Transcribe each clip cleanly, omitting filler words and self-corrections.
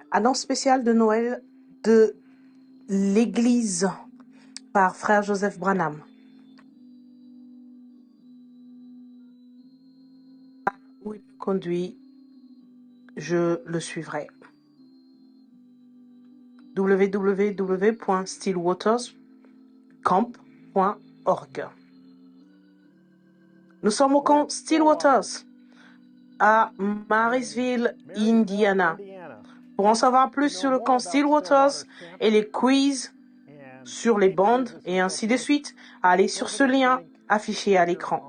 Annonce spéciale de Noël de l'Église par Frère Joseph Branham. Où il me conduit, je le suivrai. www.stillwaterscamp.org. Nous sommes au camp Stillwaters à Marysville, Indiana. Pour en savoir plus sur le camp Stillwaters et les quiz sur les bandes et ainsi de suite, allez sur ce lien affiché à l'écran.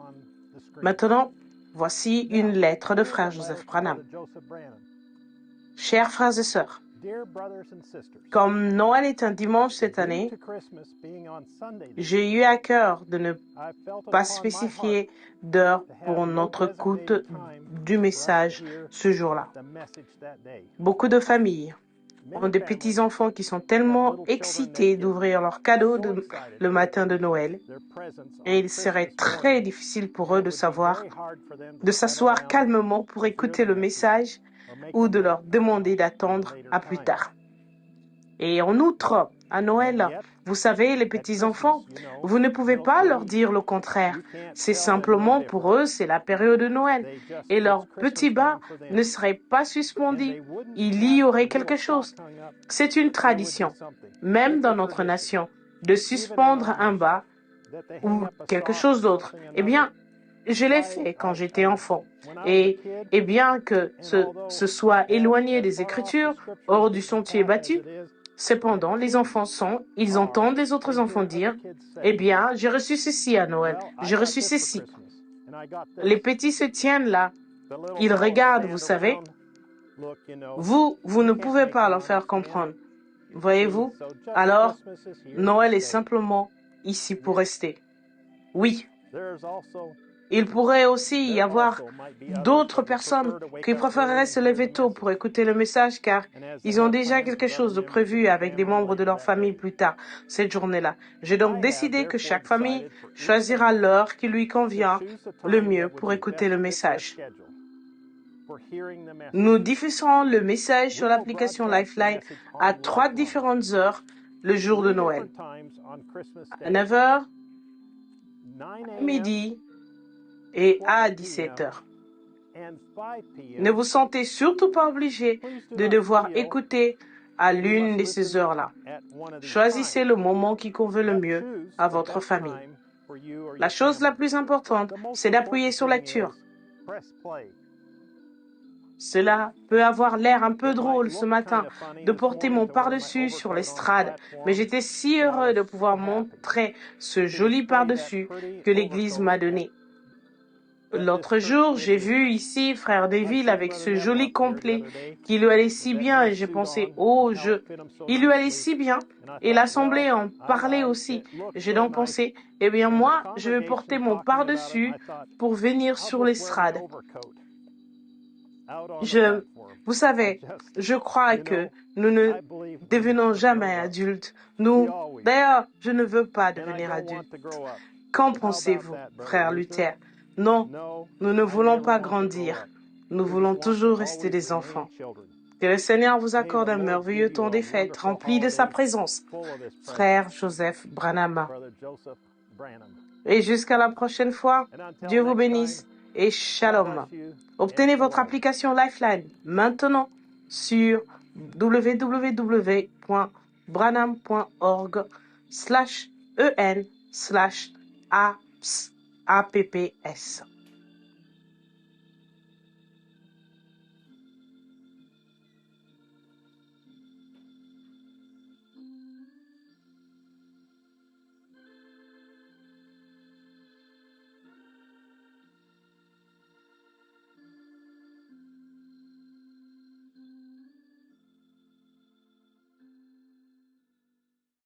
Maintenant, voici une lettre de Frère Joseph Branham. Chers frères et sœurs, comme Noël est un dimanche cette année, j'ai eu à cœur de ne pas spécifier d'heure pour notre écoute du message ce jour-là. Beaucoup de familles ont des petits-enfants qui sont tellement excités d'ouvrir leurs cadeaux le matin de Noël, et il serait très difficile pour eux de s'asseoir calmement pour écouter le message ou de leur demander d'attendre à plus tard. Et en outre, à Noël, vous savez, les petits-enfants, vous ne pouvez pas leur dire le contraire. C'est simplement pour eux, c'est la période de Noël. Et leur petit bas ne serait pas suspendu. Il y aurait quelque chose. C'est une tradition, même dans notre nation, de suspendre un bas ou quelque chose d'autre. Eh bien, je l'ai fait quand j'étais enfant. Et bien que ce soit éloigné des Écritures, hors du sentier battu, cependant, les enfants ils entendent les autres enfants dire, eh bien, j'ai reçu ceci à Noël, j'ai reçu ceci. Les petits se tiennent là, ils regardent, vous savez. Vous ne pouvez pas leur faire comprendre. Voyez-vous? Alors, Noël est simplement ici pour rester. Oui. Il pourrait aussi y avoir d'autres personnes qui préféreraient se lever tôt pour écouter le message car ils ont déjà quelque chose de prévu avec des membres de leur famille plus tard cette journée-là. J'ai donc décidé que chaque famille choisira l'heure qui lui convient le mieux pour écouter le message. Nous diffuserons le message sur l'application Lifeline à 3 différentes heures le jour de Noël. À 9h, à midi et à 17h. Ne vous sentez surtout pas obligé de devoir écouter à l'une de ces heures-là. Choisissez le moment qui convient le mieux à votre famille. La chose la plus importante, c'est d'appuyer sur lecture. Cela peut avoir l'air un peu drôle ce matin de porter mon pardessus sur l'estrade, mais j'étais si heureux de pouvoir montrer ce joli pardessus que l'Église m'a donné. L'autre jour, j'ai vu ici Frère Deville avec ce joli complet qui lui allait si bien et j'ai pensé, il lui allait si bien et l'Assemblée en parlait aussi. J'ai donc pensé, eh bien moi, je vais porter mon pardessus pour venir sur l'estrade. Vous savez, je crois que nous ne devenons jamais adultes. D'ailleurs, je ne veux pas devenir adulte. Qu'en pensez-vous, frère Luther? Non, nous ne voulons pas grandir. Nous voulons toujours rester des enfants. Que le Seigneur vous accorde un merveilleux temps des fêtes rempli de sa présence. Frère Joseph Branham. Et jusqu'à la prochaine fois, Dieu vous bénisse et shalom. Obtenez votre application Lifeline maintenant sur www.branham.org/en/apps.